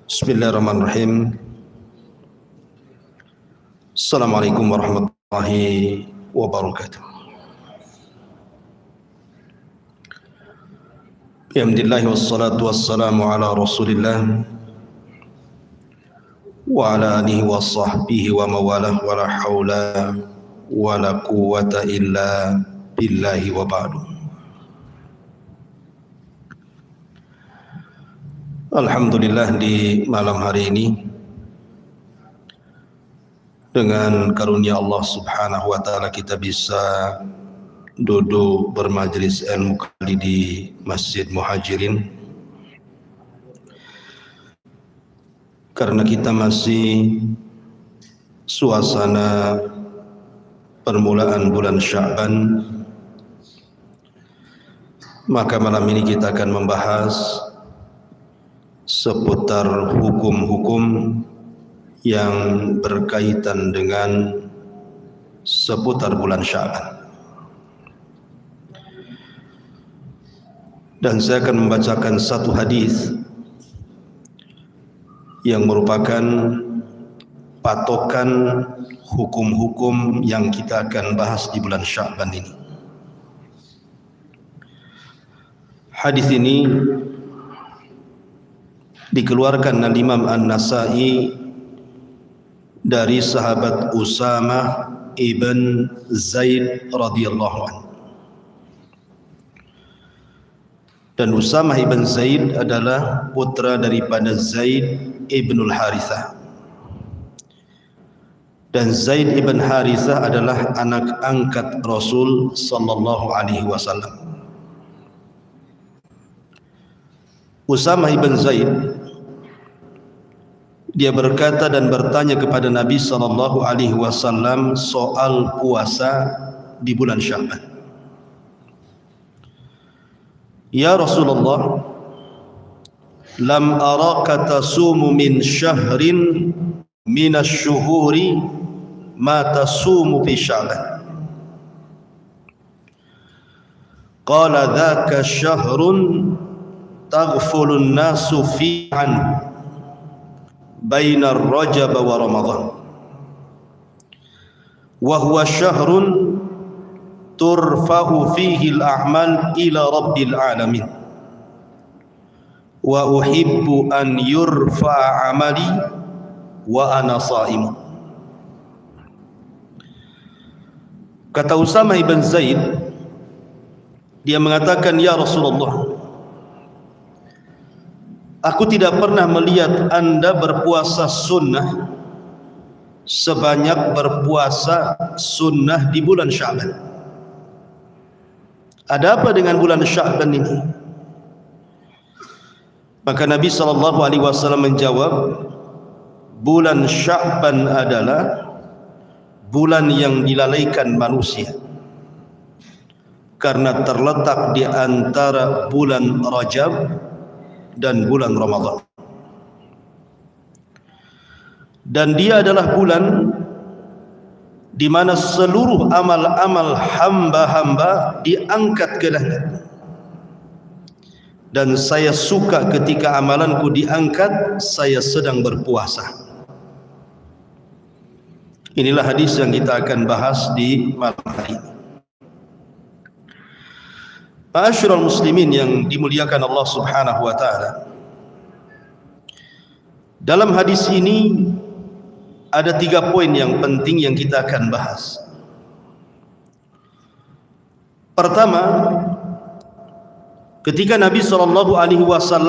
Bismillahirrahmanirrahim. Assalamualaikum warahmatullahi wabarakatuh. Alhamdulillah wassalatu wassalamu ala Rasulillah wa ala alihi wa sahbihi wa mawalah wa la hawla wa la quwwata illa billahi wa ba'du. Alhamdulillah, di malam hari ini dengan karunia Allah Subhanahu wa taala kita bisa duduk bermajlis ilmu kali di Masjid Muhajirin, karena kita masih suasana permulaan bulan Sya'ban. Maka malam ini kita akan membahas seputar hukum-hukum yang berkaitan dengan seputar bulan Sya'ban. Dan saya akan membacakan satu hadis yang merupakan patokan hukum-hukum yang kita akan bahas di bulan Sya'ban ini. Hadis ini dikeluarkan oleh Imam An-Nasa'i dari sahabat Usamah ibn Zaid radhiyallahu anhu. Dan Usamah ibn Zaid adalah putra daripada Zaid ibnul Harithah. Dan Zaid ibn Harithah adalah anak angkat Rasul sallallahu alaihi wasallam. Usamah ibn Zaid dia berkata dan bertanya kepada Nabi sallallahu alaihi wasallam soal puasa di bulan Sya'ban. Ya Rasulullah, lam araka tasumu min syahrin minasy-syuhuri ma tasumu fi Sya'ban. Qala dzaka syahrun taghfulun nasu fi anhu bainar Rajab wa Ramadan wa huwa syahrun turfa'u fihi al-a'mal ila rabbil alamin wa uhibbu an yurfa'a amali wa ana sha'im. Kata Usamah ibn Zaid, dia mengatakan, ya Rasulullah, aku tidak pernah melihat Anda berpuasa sunnah sebanyak berpuasa sunnah di bulan Sya'ban. Ada apa dengan bulan Sya'ban ini? Maka Nabi SAW menjawab, bulan Sya'ban adalah bulan yang dilalaikan manusia, karena terletak di antara bulan Rajab dan bulan Ramadan. Dan dia adalah bulan di mana seluruh amal-amal hamba-hamba diangkat ke langit. Dan saya suka ketika amalanku diangkat, saya sedang berpuasa. Inilah hadis yang kita akan bahas di malam hari ini. Ma'asyiral muslimin yang dimuliakan Allah Subhanahu wa taala. Dalam hadis ini ada 3 poin yang penting yang kita akan bahas. Pertama, ketika Nabi SAW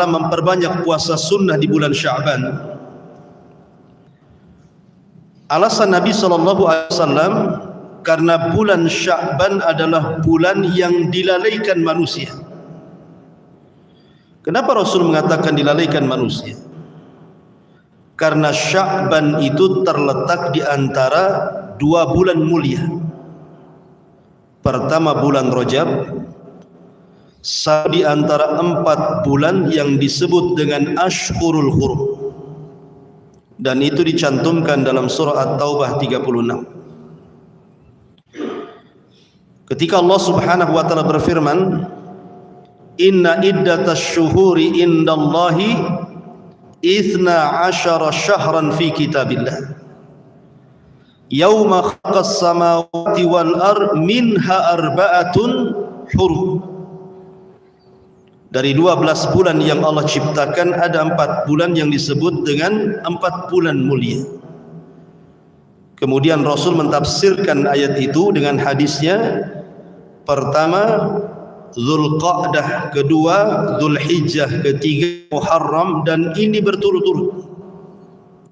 memperbanyak puasa sunnah di bulan Sya'ban, alasan Nabi SAW karena bulan Sya'ban adalah bulan yang dilalaikan manusia. Kenapa Rasul mengatakan dilalaikan manusia? Karena Sya'ban itu terletak di antara 2 bulan mulia. Pertama bulan Rajab, di antara 4 bulan yang disebut dengan Ashhurul Hurum. Dan itu dicantumkan dalam surah At-Taubah 36. Ketika Allah Subhanahu wa taala berfirman, inna iddatasy syuhuri indallahi 12 syahran fi kitabillah yauma khalaqas samawati wal ard minha arba'atun hurum. Dari 12 bulan yang Allah ciptakan, ada 4 bulan yang disebut dengan 4 bulan mulia. Kemudian Rasul mentafsirkan ayat itu dengan hadisnya. Pertama Zulqa'dah, kedua Zulhijjah, ketiga Muharram, dan ini berturut-turut.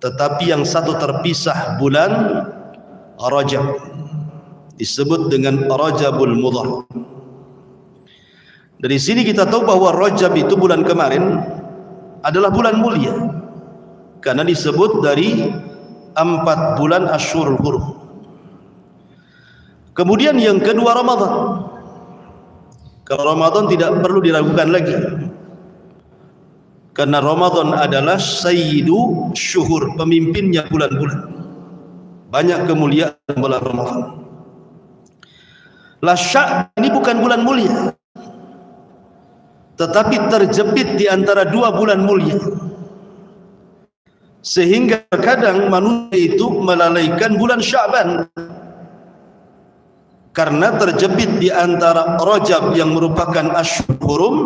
Tetapi yang satu terpisah, bulan Rajab, disebut dengan Rajabul Mudhar. Dari sini kita tahu bahwa Rajab itu bulan kemarin adalah bulan mulia, karena disebut dari 4 bulan Asyhurul Hurum. Kemudian yang kedua Ramadan. Kalau Ramadan tidak perlu diragukan lagi, karena Ramadan adalah sayyidu syuhur, pemimpinnya bulan-bulan. Banyak kemuliaan bulan Ramadan. La Sya'ban ini bukan bulan mulia, tetapi terjepit di antara 2 bulan mulia, sehingga kadang manusia itu melalaikan bulan Sya'ban karena terjepit di antara Rajab yang merupakan Asyhurul Hurum,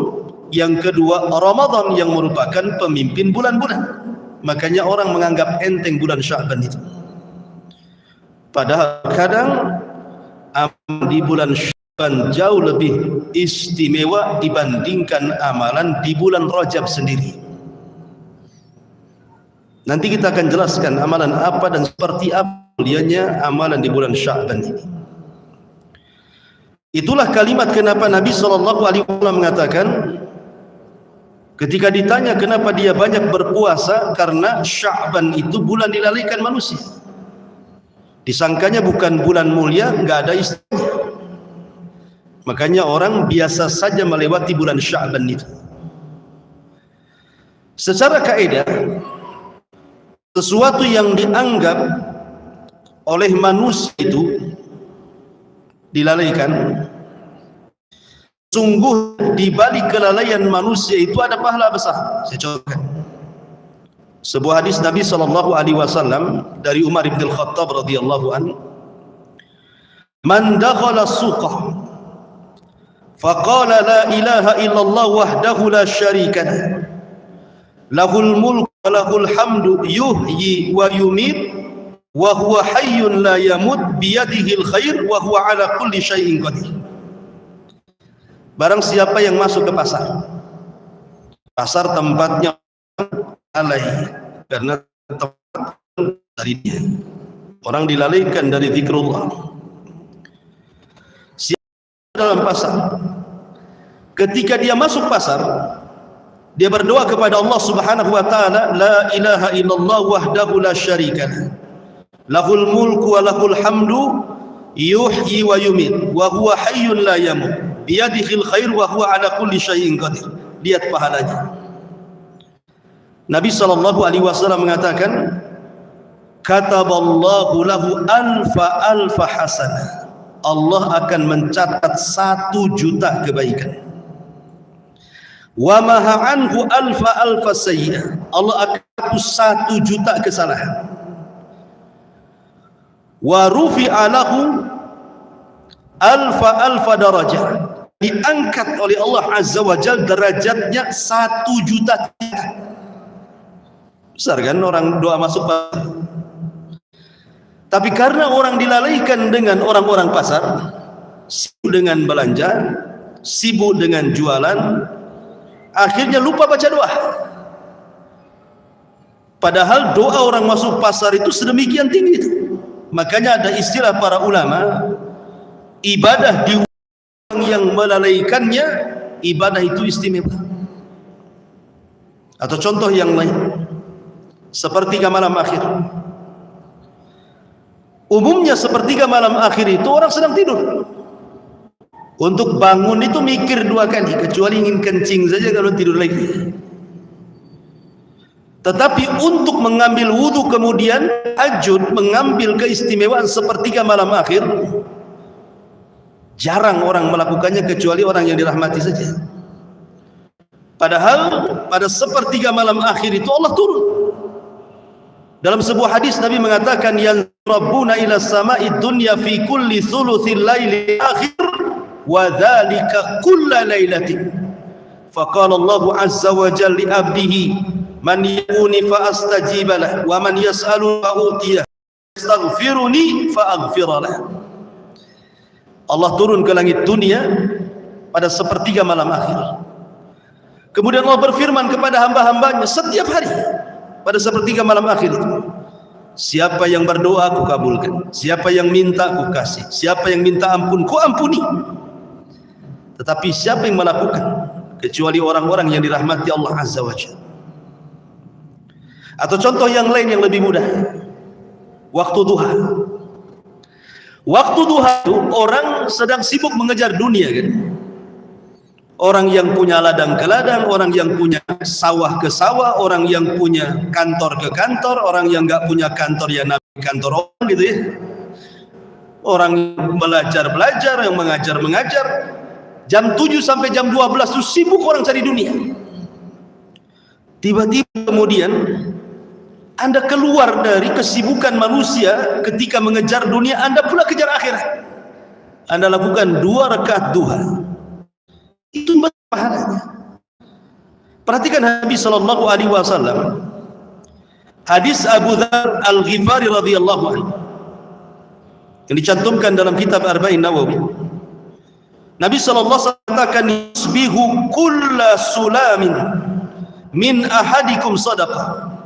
yang kedua Ramadan yang merupakan pemimpin bulan-bulan. Makanya orang menganggap enteng bulan Sya'ban itu, padahal kadang di bulan Sya'ban jauh lebih istimewa dibandingkan amalan di bulan Rajab sendiri. Nanti kita akan jelaskan amalan apa dan seperti apa mulianya amalan di bulan Sya'ban ini. Itulah kalimat kenapa Nabi SAW mengatakan, ketika ditanya kenapa dia banyak berpuasa, karena Sya'ban itu bulan dilalaikan manusia. Disangkanya bukan bulan mulia, nggak ada istilahnya. Makanya orang biasa saja melewati bulan Sya'ban itu. Secara kaidah, sesuatu yang dianggap oleh manusia itu dilalaikan, sungguh di balik kelalaian manusia itu ada pahala besar. Saya contohkan sebuah hadis Nabi SAW dari Umar bin Khattab radhiyallahu an, man dakhala as-suqa faqala la ilaha illallah wahdahu la syarika lahul mulku wa lahul hamdu yuhyi wa yumit wa huwa hayyun la yamut biyadihil khair wa huwa ala kulli syai'in qadir. Barang siapa yang masuk ke pasar, pasar tempatnya lalai, karena tempat dari dia, orang dilalaikan dari zikrullah. Siapa dalam pasar, ketika dia masuk pasar, dia berdoa kepada Allah Subhanahu wa taala, la ilaha illallah wahdahu la syarika lahul mulku wa lahul hamdu yuhyi wa yumit wa huwa hayyun la yamut biyadihil khair wa huwa ala kulli syai'in qadir. Lihat pahalanya. Nabi SAW mengatakan, kataballahu lahu alfa hasanah, Allah akan mencatat 1 juta kebaikan. Wa maha anhu alfa sayyi'ah, Allah akan hapus 1 juta kesalahan. Wa rufi'a lahu alfa darajah, diangkat oleh Allah Azza wa Jalla derajatnya 1 juta. Besar kan orang doa masuk pasar. Tapi karena orang dilalaikan dengan orang-orang pasar, sibuk dengan belanja, sibuk dengan jualan, akhirnya lupa baca doa. Padahal doa orang masuk pasar itu sedemikian tinggi itu. Makanya ada istilah para ulama, ibadah di orang yang melalaikannya, ibadah itu istimewa. Atau contoh yang lain, sepertiga malam akhir. Umumnya sepertiga malam akhir itu orang sedang tidur. Untuk bangun itu mikir 2 kali, kecuali ingin kencing saja kalau tidur lagi. Tetapi untuk mengambil wudhu kemudian tahajud, mengambil keistimewaan sepertiga malam akhir, jarang orang melakukannya kecuali orang yang dirahmati saja. Padahal pada sepertiga malam akhir itu Allah turun. Dalam sebuah hadis Nabi mengatakan, yang Rabbuna ila sama'i dunya fi kulli thuluthil laili akhir wa dzalika kulla lailatin. Faqala Allah azza wa jalla li 'abdihi man yaquni fa astajib lahu wa man yas'alu fa utiyah astaghfiruni fa aghfir lahu. Allah turun ke langit dunia pada sepertiga malam akhir. Kemudian Allah berfirman kepada hamba-hambanya setiap hari pada sepertiga malam akhir itu, siapa yang berdoa aku kabulkan, siapa yang minta aku kasih, siapa yang minta ampun ku ampuni. Tetapi siapa yang melakukan kecuali orang-orang yang dirahmati Allah Azza wa Jalla. Atau contoh yang lain yang lebih mudah, waktu duha. Waktu duha itu orang sedang sibuk mengejar dunia kan. Orang yang punya ladang ke ladang, orang yang punya sawah ke sawah, orang yang punya kantor ke kantor, orang yang nggak punya kantor ya nabi kantor orang gitu ya. Orang belajar, yang mengajar. Jam 7 sampai jam 12 itu sibuk orang cari dunia. Tiba-tiba kemudian Anda keluar dari kesibukan manusia ketika mengejar dunia, Anda pula kejar akhirat. Anda lakukan 2 rakaat duha. Itu pahalanya. Perhatikan Nabi sallallahu alaihi wasallam. Hadis Abu Dzar Al-Ghifari radhiyallahu anhu yang dicantumkan dalam kitab Arba'in Nawawi. Nabi sallallahu alaihi wasallam katakan, "Yusbihu kullu sulamin min ahadikum sadaqah.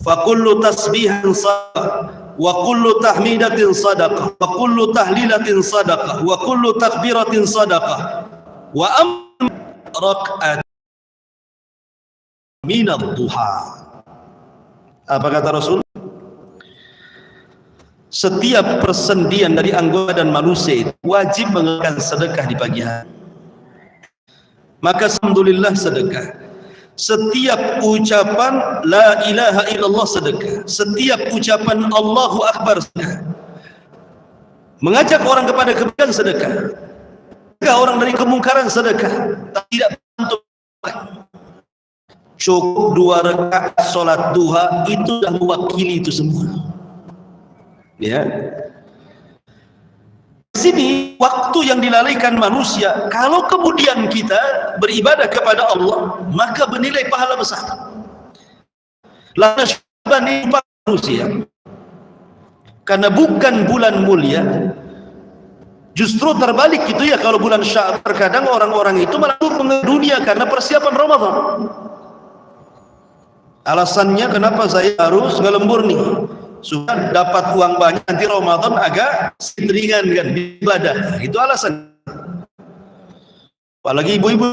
Fa kullu tasbihin sadaqah, wa kullu tahmidatin sadaqah, wa kullu tahlilatin sadaqah, wa kullu takbiratin sadaqah. Wa rakaat minad duha." Apa kata Rasul? Setiap persendian dari anggota dan manusia itu wajib mengeluarkan sedekah di pagi hari. Maka alhamdulillah sedekah. Setiap ucapan la ilaha illallah sedekah. Setiap ucapan Allahu Akbar sedekah. Mengajak orang kepada kebaikan sedekah. Orang dari kemungkaran sedekah. Tidak untuk cukup 2 rakaat sholat duha itu sudah mewakili itu semua. Ya. Di sini waktu yang dilalaikan manusia, kalau kemudian kita beribadah kepada Allah, maka bernilai pahala besar. Lalu Syaban ini manusia, karena bukan bulan mulia. Justru terbalik gitu ya, kalau bulan Syaban terkadang orang-orang itu malah dunia karena persiapan Ramadan. Alasannya kenapa saya harus ngelembur nih, sudah dapat uang banyak, nanti Ramadan agak ringan kan ibadah. Itu alasan. Apalagi ibu-ibu,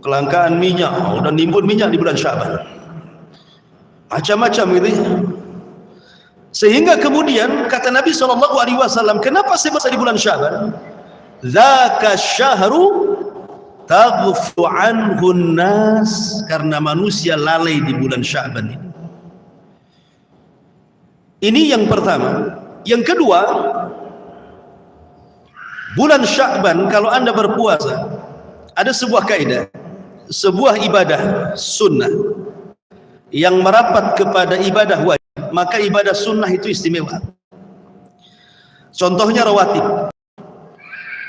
kelangkaan minyak, udah nimbun minyak di bulan Syaban, macam-macam gitu ya. Sehingga kemudian kata Nabi SAW, kenapa saya di bulan Syaban? Dzaka syahru taghfu anhu nas, karena manusia lalai di bulan Syaban ini. Ini yang pertama. Yang kedua, bulan Syaban kalau Anda berpuasa, ada sebuah kaidah, sebuah ibadah sunnah yang merapat kepada ibadah wajib, maka ibadah sunnah itu istimewa. Contohnya rawatib.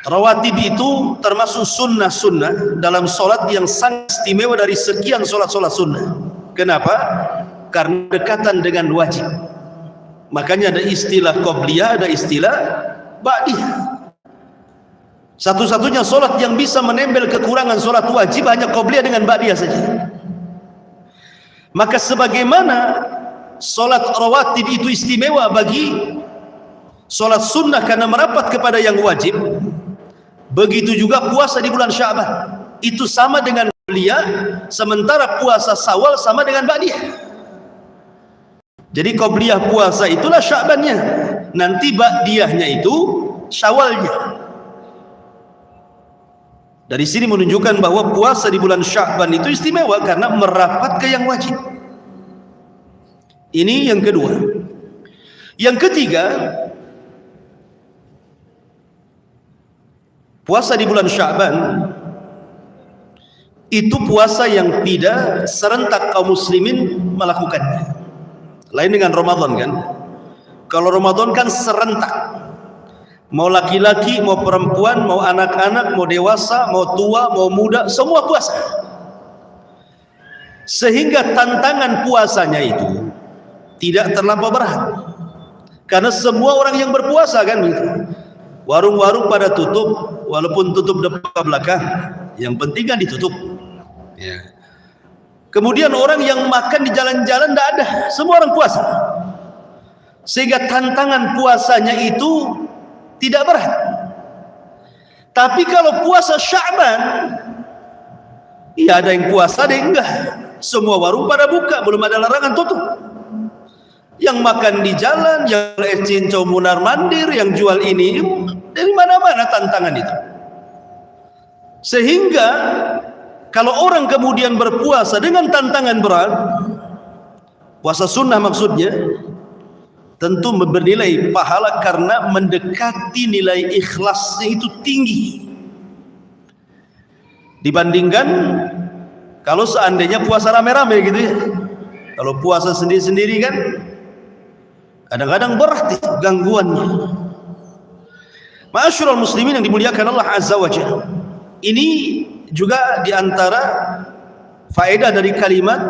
Rawatib itu termasuk sunnah-sunnah dalam solat yang sangat istimewa dari sekian solat-solat sunnah. Kenapa? Karena dekatan dengan wajib. Makanya ada istilah qobliyah, ada istilah ba'diyah. Satu-satunya solat yang bisa menempel kekurangan solat wajib hanya qobliyah dengan ba'diyah saja. Maka sebagaimana solat rawatib itu istimewa bagi solat sunnah karena merapat kepada yang wajib, begitu juga puasa di bulan Syaban itu sama dengan qobliyah, sementara puasa Syawal sama dengan ba'diyah. Jadi qobliyah puasa itulah Syabannya, nanti ba'diyahnya itu Syawalnya. Dari sini menunjukkan bahwa puasa di bulan Syaban itu istimewa karena merapat ke yang wajib. Ini yang kedua. Yang ketiga, puasa di bulan Syaban itu puasa yang tidak serentak kaum muslimin melakukannya. Lain dengan Ramadan kan. Kalau Ramadan kan serentak, mau laki-laki, mau perempuan, mau anak-anak, mau dewasa, mau tua, mau muda, semua puasa. Sehingga tantangan puasanya itu tidak terlampau berat, karena semua orang yang berpuasa kan gitu. Warung-warung pada tutup, walaupun tutup depan belakang, yang penting kan ditutup ya. Kemudian orang yang makan di jalan-jalan tidak ada, semua orang puasa, sehingga tantangan puasanya itu tidak berat. Tapi kalau puasa Sya'ban, ya ada yang puasa, ada yang enggak. Semua warung pada buka, belum ada larangan tutup. Yang makan di jalan, yang cincau munar mandir, yang jual ini, dari mana-mana tantangan itu. Sehingga kalau orang kemudian berpuasa dengan tantangan berat, puasa sunnah maksudnya, tentu bernilai pahala karena mendekati nilai ikhlasnya itu tinggi dibandingkan kalau seandainya puasa rame-rame gitu ya. Kalau puasa sendiri-sendiri kan kadang-kadang berat itu gangguannya. Ma'asyiral muslimin yang dimuliakan Allah Azza wa Jalla, ini juga diantara faedah dari kalimat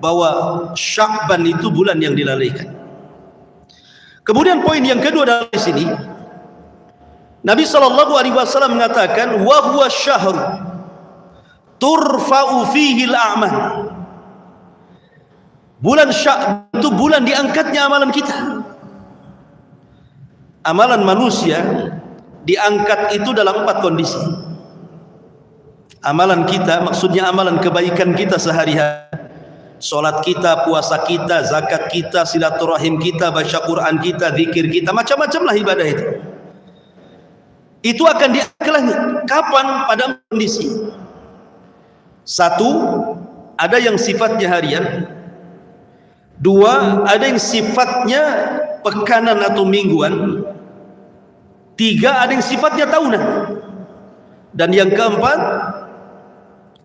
bahwa Sya'ban itu bulan yang dilalaikan. Kemudian poin yang kedua dari sini, Nabi SAW mengatakan, wa huwa syahr turfa'u fihi al-a'mal. Bulan Sya'ban itu bulan diangkatnya amalan kita. Amalan manusia diangkat itu dalam 4 kondisi. Amalan kita maksudnya amalan kebaikan kita sehari-hari, salat kita, puasa kita, zakat kita, silaturahim kita, baca Quran kita, zikir kita, macam-macam lah ibadah itu. Itu akan diangkat langit. Kapan? Pada kondisi. 1, ada yang sifatnya harian. 2, ada yang sifatnya pekanan atau mingguan. 3, ada yang sifatnya tahunan. Dan yang keempat,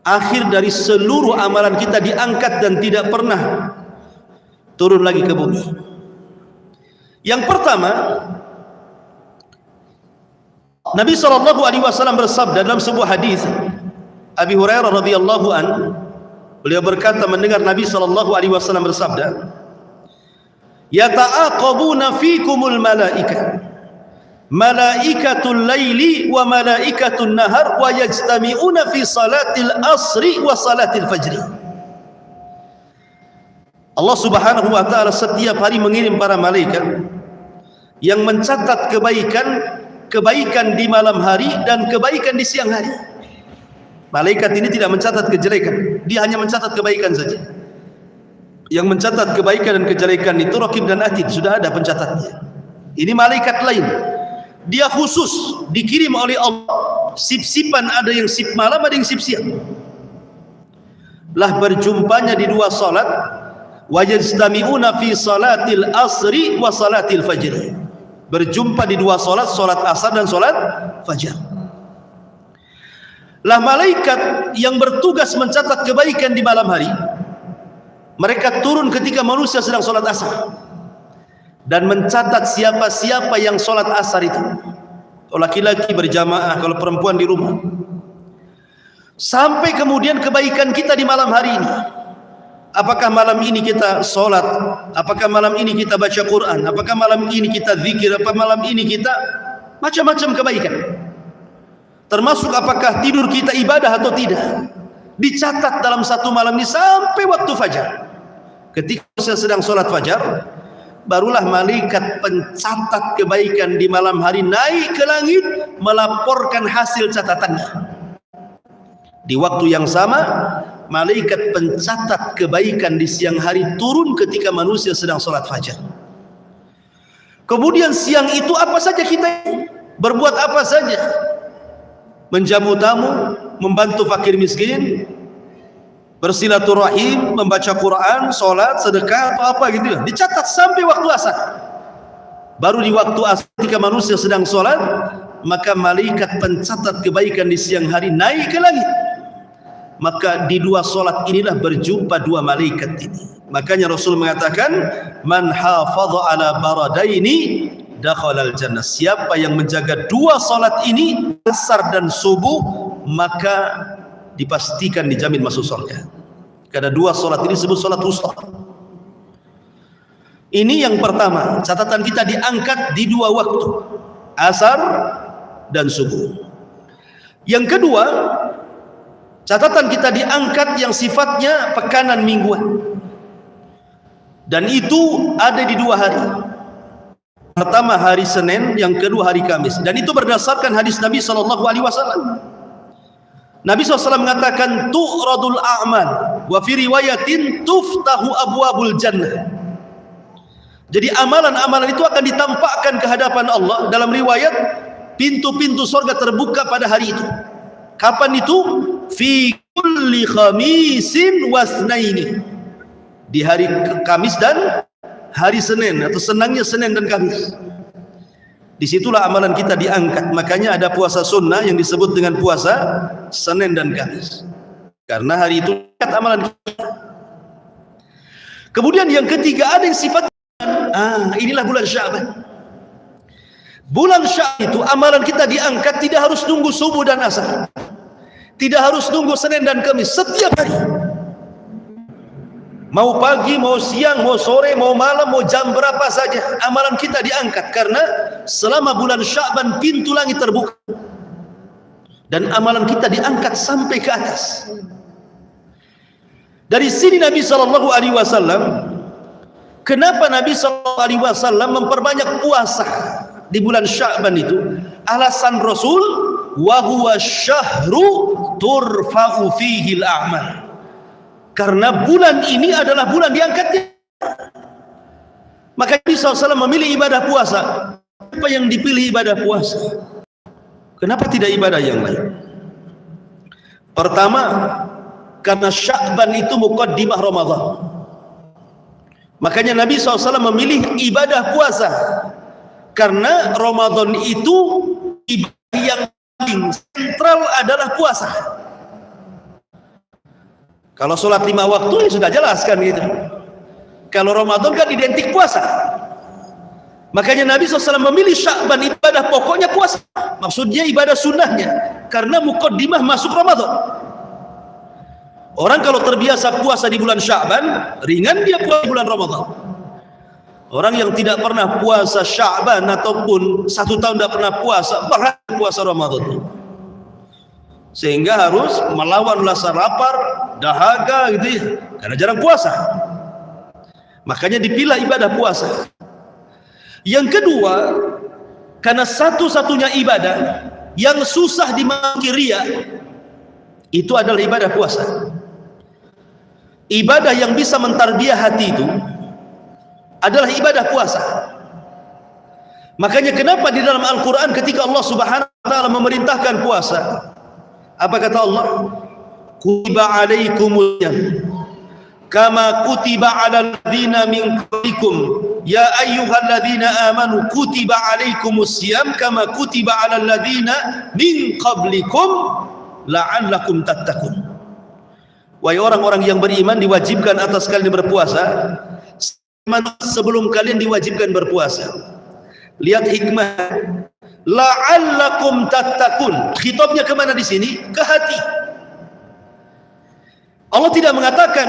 akhir dari seluruh amalan kita diangkat dan tidak pernah turun lagi ke bumi. Yang pertama, Nabi SAW bersabda dalam sebuah hadis, Abi Hurairah radhiyallahu an, beliau berkata mendengar Nabi SAW bersabda, yata'aqabuna fikumul malaika, malaikatul laili wa malaikatul nahar wa yajtami'una fi salatil asri wa salatil fajri. Allah Subhanahu wa taala setiap hari mengirim para malaikat yang mencatat kebaikan di malam hari dan kebaikan di siang hari. Malaikat ini tidak mencatat kejelekan, dia hanya mencatat kebaikan saja. Yang mencatat kebaikan dan kejelekan itu Raqib dan Atid, sudah ada pencatatnya. Ini malaikat lain, dia khusus dikirim oleh Allah. Sip-sipan, ada yang sip malam, ada yang sip siang. Lah berjumpanya di 2 salat, wa yajtami'una fi salatil asri wa salatil fajr. Berjumpa di 2 salat, salat asar dan salat fajar. Lah malaikat yang bertugas mencatat kebaikan di malam hari, mereka turun ketika manusia sedang salat asar dan mencatat siapa-siapa yang sholat asar itu. Kalau laki-laki berjamaah, kalau perempuan di rumah. Sampai kemudian kebaikan kita di malam hari ini. Apakah malam ini kita sholat? Apakah malam ini kita baca Quran? Apakah malam ini kita zikir? Apa malam ini kita macam-macam kebaikan? Termasuk apakah tidur kita ibadah atau tidak? Dicatat dalam 1 malam ini sampai waktu fajar. Ketika saya sedang sholat fajar, barulah malaikat pencatat kebaikan di malam hari naik ke langit melaporkan hasil catatannya. Di waktu yang sama, malaikat pencatat kebaikan di siang hari turun ketika manusia sedang sholat fajar. Kemudian siang itu apa saja kita berbuat, apa saja, menjamu tamu, membantu fakir miskin, bersilaturahim, membaca Quran, sholat, sedekah, atau apa gitu, dicatat sampai waktu asar. Baru di waktu asar ketika manusia sedang sholat, maka malaikat pencatat kebaikan di siang hari naik ke langit maka di dua solat inilah berjumpa dua malaikat ini. Makanya Rasul mengatakan, man hafadha ala baradaini dakhalal jannah. Siapa yang menjaga dua solat ini, asar dan subuh, maka dipastikan dijamin masuk surga. Karena dua solat ini disebut solat wusta. Ini yang pertama, catatan kita diangkat di dua waktu, asar dan subuh. Yang kedua, catatan kita diangkat yang sifatnya pekanan mingguan, dan itu ada di dua hari. Pertama hari Senin, yang kedua hari Kamis, dan itu berdasarkan hadis Nabi SAW. Nabi SAW mengatakan, tu'radul a'mal wa fi riwayatin tuftahu abwabul jannah. Jadi amalan-amalan itu akan ditampakkan ke hadapan Allah. Dalam riwayat, pintu-pintu surga terbuka pada hari itu. Kapan itu? Fi kulli khamisin wasnaini. Di hari Kamis dan hari Senin, atau senangnya Senin dan Kamis. Disitulah amalan kita diangkat. Makanya ada puasa sunnah yang disebut dengan puasa Senin dan Kamis, karena hari itu amalan kita. Kemudian yang ketiga, ada yang sifat inilah bulan Sya'ban. Bulan Sya'ban itu amalan kita diangkat, tidak harus nunggu subuh dan asar, tidak harus nunggu Senin dan Kamis, setiap hari. Mau pagi, mau siang, mau sore, mau malam, mau jam berapa saja, amalan kita diangkat. Karena selama bulan Sya'ban pintu langit terbuka, dan amalan kita diangkat sampai ke atas. Dari sini Nabi SAW, kenapa Nabi SAW memperbanyak puasa di bulan Sya'ban itu? Alasan Rasul, wa huwa syahru turfa'u fihi al-a'mal. Karena bulan ini adalah bulan diangkatnya. Maka Nabi SAW memilih ibadah puasa. Apa yang dipilih ibadah puasa? Kenapa tidak ibadah yang lain? Pertama, karena Sya'ban itu muqaddimah Ramadan. Makanya Nabi SAW memilih ibadah puasa, karena Ramadan itu ibadah yang paling sentral adalah puasa. Kalau sholat 5 waktu ya sudah jelas kan gitu. Kalau Ramadan kan identik puasa. Makanya Nabi SAW memilih Sya'ban ibadah pokoknya puasa. Maksudnya ibadah sunnahnya, karena muqaddimah masuk Ramadan. Orang kalau terbiasa puasa di bulan Sya'ban, ringan dia puasa di bulan Ramadan. Orang yang tidak pernah puasa Sya'ban ataupun 1 tahun tidak pernah puasa, berat puasa Ramadan, sehingga harus melawan rasa lapar, dahaga gitu ya, karena jarang puasa. Makanya dipilih ibadah puasa. Yang kedua, karena satu-satunya ibadah yang susah dimasuki riya itu adalah ibadah puasa. Ibadah yang bisa mentarbiah hati itu adalah ibadah puasa. Makanya kenapa di dalam Al-Quran ketika Allah Subhanahu wa ta'ala memerintahkan puasa, apa kata Allah? Kutiba alaikumul syiyam kama kutiba alal ladzina min qablikum ya ayyuhalladzina amanu kutiba alaikumus syiyam kama kutiba alal ladzina min qablikum la'allakum tattaqun. Wahai orang-orang yang beriman, diwajibkan atas kalian berpuasa sebelum kalian diwajibkan berpuasa. Lihat hikmah, la'allakum tattaqun. Khitabnya kemana di sini? Ke hati. Allah tidak mengatakan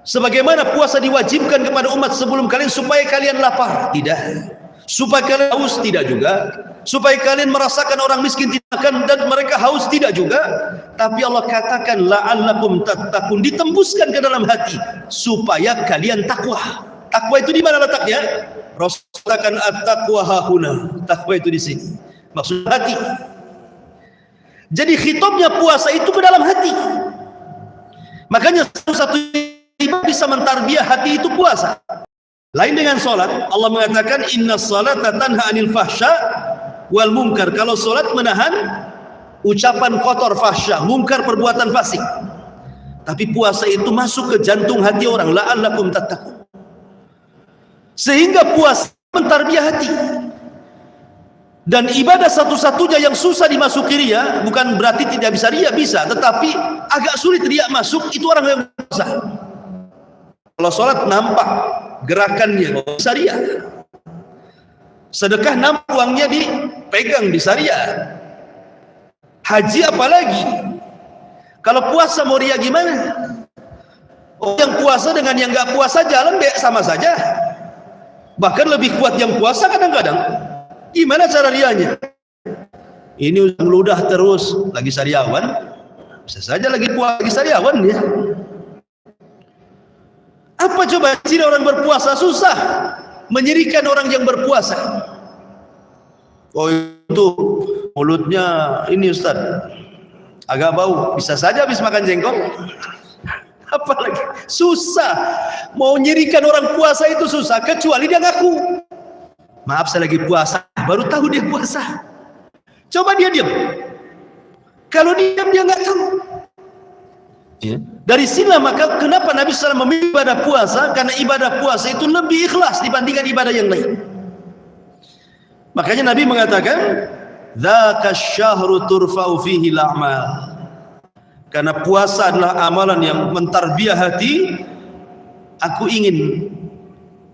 sebagaimana puasa diwajibkan kepada umat sebelum kalian supaya kalian lapar, tidak. Supaya kalian haus, tidak juga. Supaya kalian merasakan orang miskin tidak akan dan mereka haus, tidak juga. Tapi Allah katakan la'allakum tattaqun, ditembuskan ke dalam hati supaya kalian takwa. Takwa itu di mana letaknya? Rasul katakan at-taqwa hahuna. Takwa itu di sini. Maksud hati. Jadi khitabnya puasa itu ke dalam hati. Makanya satu ibadah bisa mentarbiah hati itu puasa. Lain dengan solat. Allah mengatakan inna salata tanha anil fahsya wal munkar. Kalau solat menahan ucapan kotor, fahsya, munkar, perbuatan fasik. Tapi puasa itu masuk ke jantung hati orang. La'allakum tattaqun. Sehingga puasa mentarbiah hati. Dan ibadah satu-satunya yang susah dimasuki ria, bukan berarti tidak bisa ria, bisa, tetapi agak sulit ria masuk, itu orang yang berpuasa. Kalau sholat nampak gerakannya, bisa ria. Sedekah nampak uangnya dipegang, bisa ria. Haji apalagi. Kalau puasa mau ria gimana? Yang puasa dengan yang gak puasa jalan sama saja. Bahkan lebih kuat yang puasa kadang-kadang. Gimana cara rianya? Ini meludah terus, lagi sariawan, bisa saja lagi puasa, lagi sariawan ya. Apa coba sini orang berpuasa susah menyirikan orang yang berpuasa? Oh itu mulutnya ini Ustaz agak bau, bisa saja habis makan jengkol. Apalagi susah mau nyirikan orang puasa itu susah, kecuali dia ngaku maaf saya lagi puasa, baru tahu dia puasa. Coba dia diam. Kalau diam dia nggak tahu. Ya. Dari sinilah maka kenapa Nabi SAW memilih ibadah puasa, karena ibadah puasa itu lebih ikhlas dibandingkan ibadah yang lain. Makanya Nabi mengatakan, "Dzaka syahru turfa'u fihi al-a'mal." Karena puasa adalah amalan yang mentarbiah hati. Aku ingin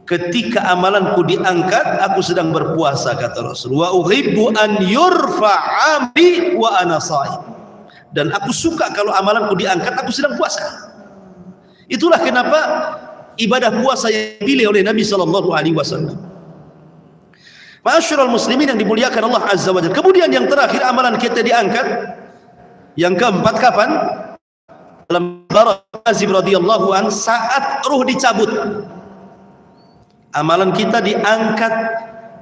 ketika amalanku diangkat, aku sedang berpuasa, kata Rasul. Wa uhibbu an yurfa'a bi wa ana sha'im. Dan aku suka kalau amalanku diangkat, aku sedang puasa. Itulah kenapa ibadah puasa yang dipilih oleh Nabi SAW. Ma'asyiral muslimin yang dimuliakan Allah Azza wa Jalla. Kemudian yang terakhir amalan kita diangkat. Yang keempat kapan? Dalam Bara Azib radhiyallahu an, saat ruh dicabut. Amalan kita diangkat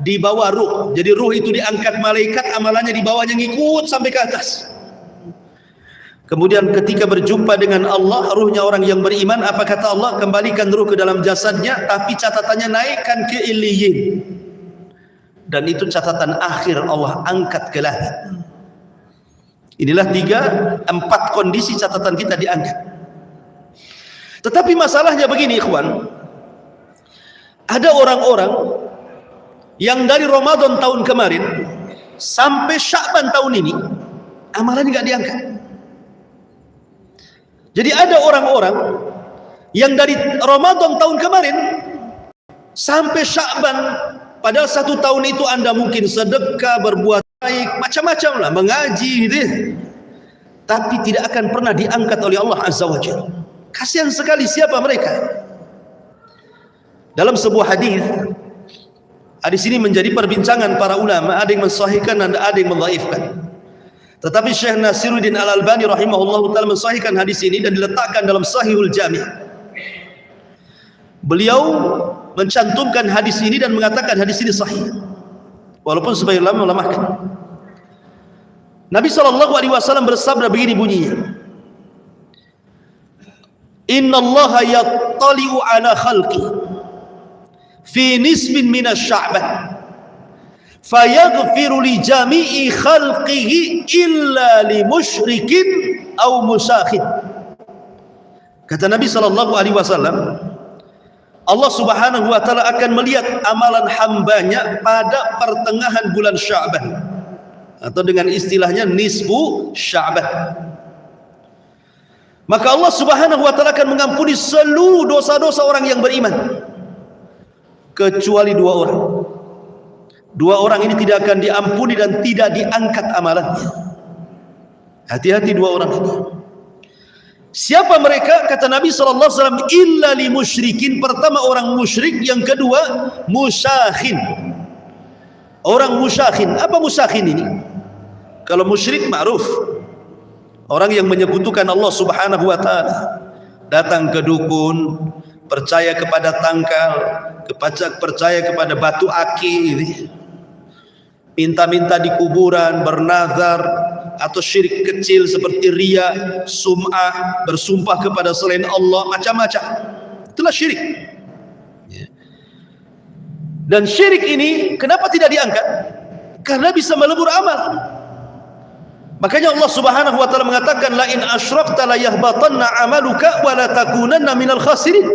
di bawah ruh. Jadi ruh itu diangkat malaikat, amalannya di bawahnya ngikut sampai ke atas. Kemudian ketika berjumpa dengan Allah, ruhnya orang yang beriman, apa kata Allah? Kembalikan ruh ke dalam jasadnya, tapi catatannya naikkan ke Illiyin. Dan itu catatan akhir, Allah angkat ke langit. Inilah 4 kondisi catatan kita diangkat. Tetapi masalahnya begini ikhwan, ada orang-orang yang dari Ramadan tahun kemarin sampai Sya'ban tahun ini amalannya nggak diangkat. Jadi ada orang-orang yang dari Ramadan tahun kemarin sampai Sya'ban, padahal 1 tahun itu Anda mungkin sedekah, berbuat baik, macam-macam lah, mengaji gitu ya. Tapi tidak akan pernah diangkat oleh Allah Azza wa Jalla. Kasihan sekali, siapa mereka? Dalam sebuah hadis ini menjadi perbincangan para ulama, ada yang mensahihkan dan ada yang mendhaifkan. Tetapi Syekh Nasiruddin Al-Albani rahimahullahu taala mensahihkan hadis ini dan diletakkan dalam Sahihul Jami'. Beliau mencantumkan hadis ini dan mengatakan hadis ini sahih. Walaupun sebagian ulama melemahkan. Nabi SAW bersabda begini bunyinya. Innallaha yattali'u ala khalqi fi nisbin minas Sya'ban fayaghfiru li jami'i khalqihi illa li musyrikin aw musakhin. Kata Nabi SAW, Allah Subhanahu wa taala akan melihat amalan hambanya pada pertengahan bulan Sya'ban, atau dengan istilahnya nisfu Sya'ban. Maka Allah Subhanahu wa taala akan mengampuni seluruh dosa-dosa orang yang beriman, kecuali 2 orang. 2 orang ini tidak akan diampuni dan tidak diangkat amalannya. Hati-hati 2 orang ini. Siapa mereka? Kata Nabi SAW, illa li musyrikin. Pertama orang musyrik, yang kedua musakhin. Orang musakhin. Apa musakhin ini? Kalau musyrik ma'ruf, orang yang menyekutukan Allah Subhanahu wa taala, datang ke dukun, percaya kepada tangkal, percaya kepada batu aki ini, minta-minta di kuburan, bernazar, atau syirik kecil seperti riya, sum'ah, bersumpah kepada selain Allah, macam-macam. Itulah syirik. Dan syirik ini kenapa tidak diangkat? Karena bisa melebur amal. Makanya Allah Subhanahu wa taala mengatakan, la in asyrakta la yahbatanna amaluka wa la takunanna minal khasirin.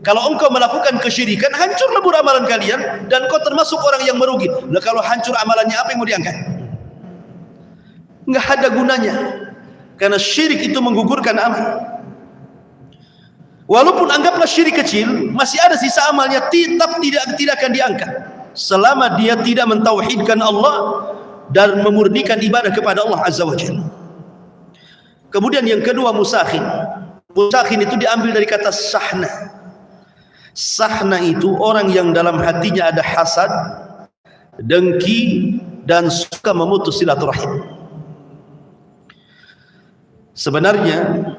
Kalau engkau melakukan kesyirikan, hancur lebur amalan kalian dan kau termasuk orang yang merugi. Nah, kalau hancur amalannya, apa yang mau diangkat? Enggak ada gunanya. Karena syirik itu menggugurkan amal. Walaupun anggaplah syirik kecil, masih ada sisa amalnya, tetap tidak akan diangkat selama dia tidak mentauhidkan Allah dan memurnikan ibadah kepada Allah Azza wa Jalla. Kemudian yang kedua, musakhin. Musakhin itu diambil dari kata sahna. Sahna itu orang yang dalam hatinya ada hasad, dengki, dan suka memutus silaturahim. Sebenarnya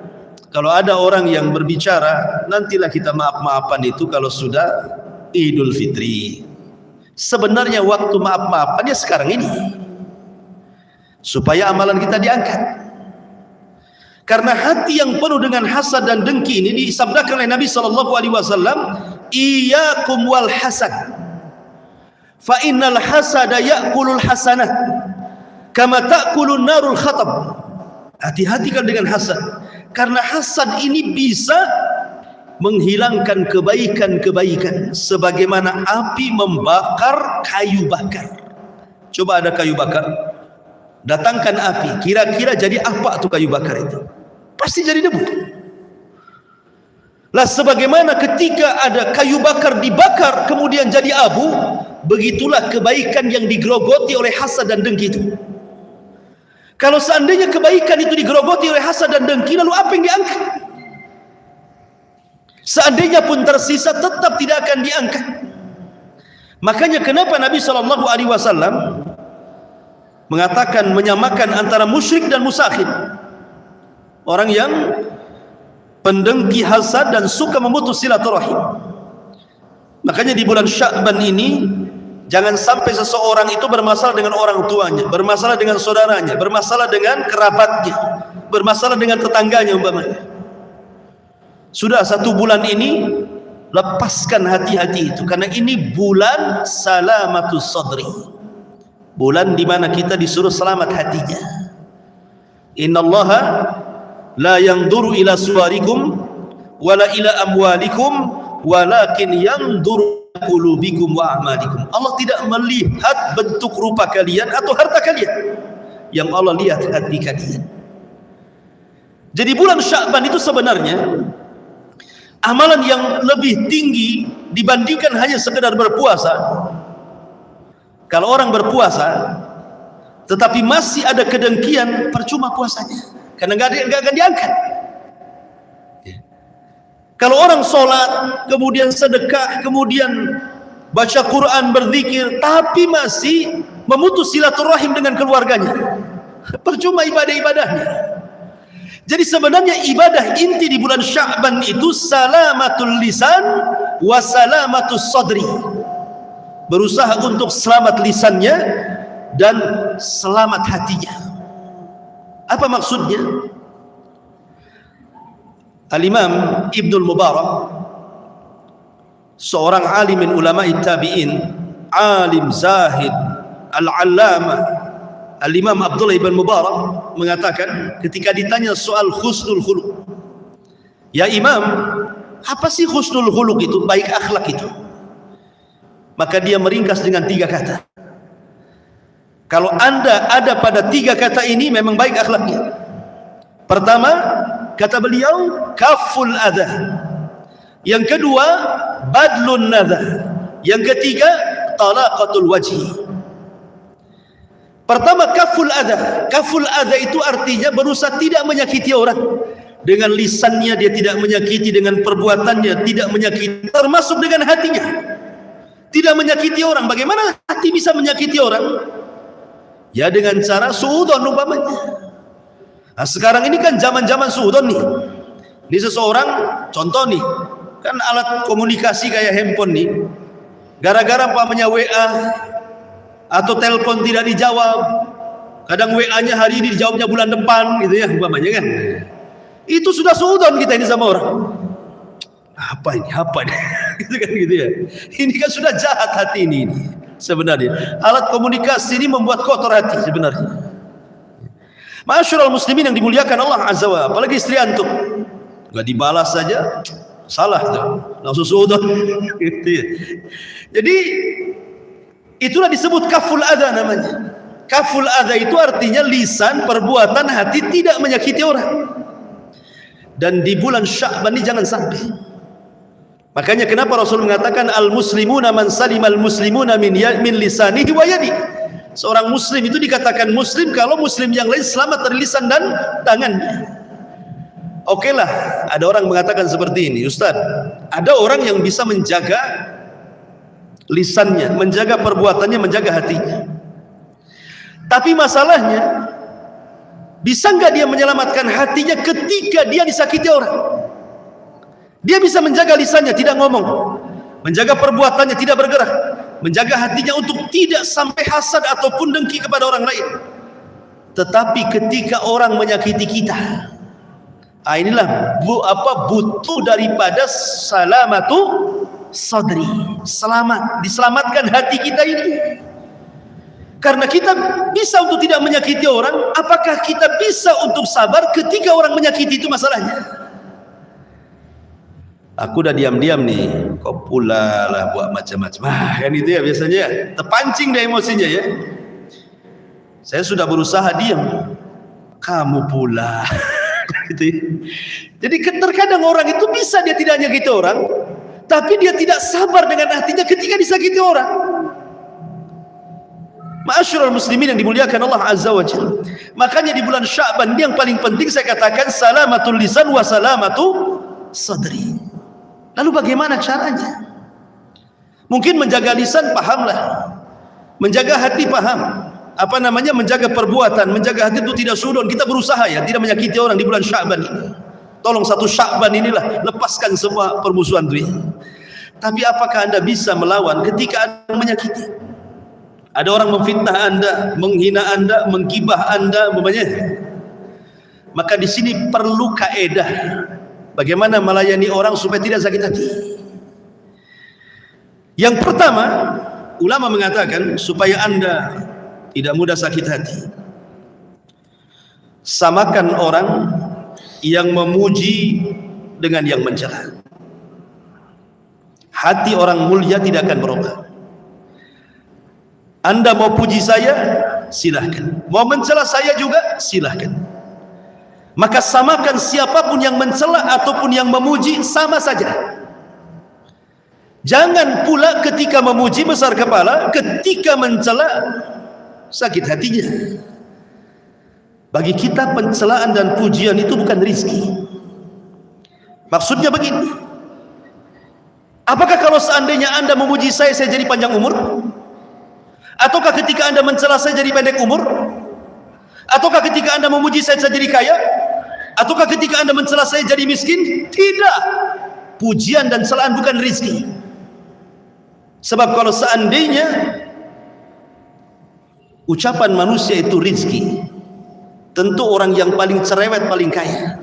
kalau ada orang yang berbicara, nantilah kita maaf-maafan itu kalau sudah Idul Fitri. Sebenarnya waktu maaf-maafannya sekarang ini, supaya amalan kita diangkat. Karena hati yang penuh dengan hasad dan dengki ini disabdakan oleh Nabi SAW, iyyakum wal hasad, fa innal hasada ya'kulul hasanah kama ta'kulun narul khatab. Hati-hati kan dengan hasad, karena hasad ini bisa menghilangkan kebaikan-kebaikan sebagaimana api membakar kayu bakar. Coba ada kayu bakar, datangkan api, kira-kira jadi apa tuh kayu bakar itu? Pasti jadi debu. Lah sebagaimana ketika ada kayu bakar dibakar kemudian jadi abu, begitulah kebaikan yang digerogoti oleh hasad dan dengki itu. Kalau seandainya kebaikan itu digerogoti oleh hasad dan dengki, lalu apa yang diangkat? Seandainya pun tersisa, tetap tidak akan diangkat. Makanya kenapa Nabi SAW mengatakan, menyamakan antara musyrik dan musakhin, orang yang pendengki hasad dan suka memutus silaturahim. Makanya di bulan Sya'ban ini jangan sampai seseorang itu bermasalah dengan orang tuanya, bermasalah dengan saudaranya, bermasalah dengan kerabatnya, bermasalah dengan tetangganya umpamanya. Sudah 1 bulan ini lepaskan hati-hati itu, karena ini bulan salamatus sadri, bulan di mana kita disuruh selamat hatinya. Innallaha la yanzuru ila suwarikum wala ila amwalikum walakin yanzuru qulubikum wa a'malikum. Allah tidak melihat bentuk rupa kalian atau harta kalian, yang Allah lihat hati kalian. Jadi bulan Sya'ban itu sebenarnya amalan yang lebih tinggi dibandingkan hanya sekedar berpuasa. Kalau orang berpuasa tetapi masih ada kedengkian, percuma puasanya, karena nggak akan diangkat. Kalau orang sholat, kemudian sedekah, kemudian baca Quran, berzikir, tapi masih memutus silaturahim dengan keluarganya, percuma ibadah-ibadahnya. Jadi sebenarnya ibadah inti di bulan Sya'ban itu salamatul lisan wa salamatus sadri. Berusaha untuk selamat lisannya dan selamat hatinya. Apa maksudnya? Al-Imam Ibnul Mubarak, seorang alim min ulama'i tabi'in, alim zahid, al-allama Al-Imam Abdullah ibn Mubarak mengatakan ketika ditanya soal husnul khuluq, ya Imam, apa sih husnul khuluq itu, baik akhlak itu? Maka dia meringkas dengan 3 kata. Kalau anda ada pada 3 kata ini, memang baik akhlaknya. Pertama, kata beliau, kaful adha. Yang kedua, badlun nadha. Yang ketiga, talaqatul wajhi. Pertama, kaful adha. Kaful adha itu artinya berusaha tidak menyakiti orang. Dengan lisannya dia tidak menyakiti, dengan perbuatannya tidak menyakiti, termasuk dengan hatinya tidak menyakiti orang. Bagaimana hati bisa menyakiti orang? Ya dengan cara suudon umpamanya. Nah, sekarang ini kan zaman-zaman suudon nih. Ini seseorang, contoh nih, kan alat komunikasi kayak handphone nih, gara-gara umpamanya WA atau telepon tidak dijawab, kadang WA-nya hari ini dijawabnya bulan depan gitu ya umpamanya kan. Itu sudah suudon kita ini sama orang. Apa ini? Gitu kan gitu ya. Ini kan sudah jahat hati ini sebenarnya. Alat komunikasi ini membuat kotor hati sebenarnya. Masyaallah muslimin yang dimuliakan Allah Azza wa Jalla, apalagi istri antum, enggak dibalas saja Salah tuh, langsung sudah. Gitu ya. Jadi itulah disebut kaful adha namanya. Kaful adha itu artinya lisan, perbuatan, hati tidak menyakiti orang. Dan di bulan Sya'ban ini jangan sampai. Makanya kenapa Rasul mengatakan al-muslimuna man salimal muslimuna min lisanihi wa yadi. Seorang muslim itu dikatakan muslim kalau muslim yang lain selamat dari lisan dan tangannya. Oke lah, ada orang mengatakan seperti ini, Ustaz, ada orang yang bisa menjaga lisannya, menjaga perbuatannya, menjaga hatinya. Tapi masalahnya, bisa nggak dia menyelamatkan hatinya ketika dia disakiti orang? Dia bisa menjaga lisannya, tidak ngomong, menjaga perbuatannya, tidak bergerak, menjaga hatinya untuk tidak sampai hasad ataupun dengki kepada orang lain. Tetapi ketika orang menyakiti kita, inilah butuh daripada salamatu sadri, diselamatkan hati kita ini. Karena kita bisa untuk tidak menyakiti orang, apakah kita bisa untuk sabar ketika orang menyakiti itu masalahnya? Aku udah diam-diam nih, kok pula lah buat macam-macam. Kan itu ya biasanya, terpancing deh emosinya ya. Saya sudah berusaha diam, kamu pula. Gitu ya. Jadi terkadang orang itu bisa dia tidak nyakiti orang, tapi dia tidak sabar dengan hatinya ketika disakiti orang. Ma'asyiral muslimin yang dimuliakan Allah Azza wa Jalla. Makanya di bulan Sya'ban yang paling penting saya katakan salamatul lisan wa salamatu sadri. Lalu bagaimana caranya? Mungkin menjaga lisan pahamlah, menjaga hati paham. Menjaga perbuatan, menjaga hati itu tidak sudon. Kita berusaha ya, tidak menyakiti orang di bulan Sya'ban ini. Tolong satu Sya'ban inilah, lepaskan semua permusuhan itu. Tapi apakah Anda bisa melawan ketika Anda menyakiti? Ada orang memfitnah Anda, menghina Anda, menggibah Anda, maka di sini perlu kaedah bagaimana melayani orang supaya tidak sakit hati. Yang pertama, ulama mengatakan supaya Anda tidak mudah sakit hati, samakan orang yang memuji dengan yang mencela. Hati orang mulia tidak akan berubah. Anda mau puji saya, silahkan. Mau mencela saya juga, silahkan. Maka samakan siapapun yang mencela ataupun yang memuji, sama saja. Jangan pula ketika memuji besar kepala, ketika mencela sakit hatinya. Bagi kita pencelaan dan pujian itu bukan rizki. Maksudnya begini, apakah kalau seandainya Anda memuji saya jadi panjang umur? Ataukah ketika Anda mencela saya jadi pendek umur? Ataukah ketika Anda memuji saya jadi kaya? Ataukah ketika Anda mencela saya jadi miskin? Tidak. Pujian dan celaan bukan rizki. Sebab kalau seandainya ucapan manusia itu rizki, tentu orang yang paling cerewet, paling kaya.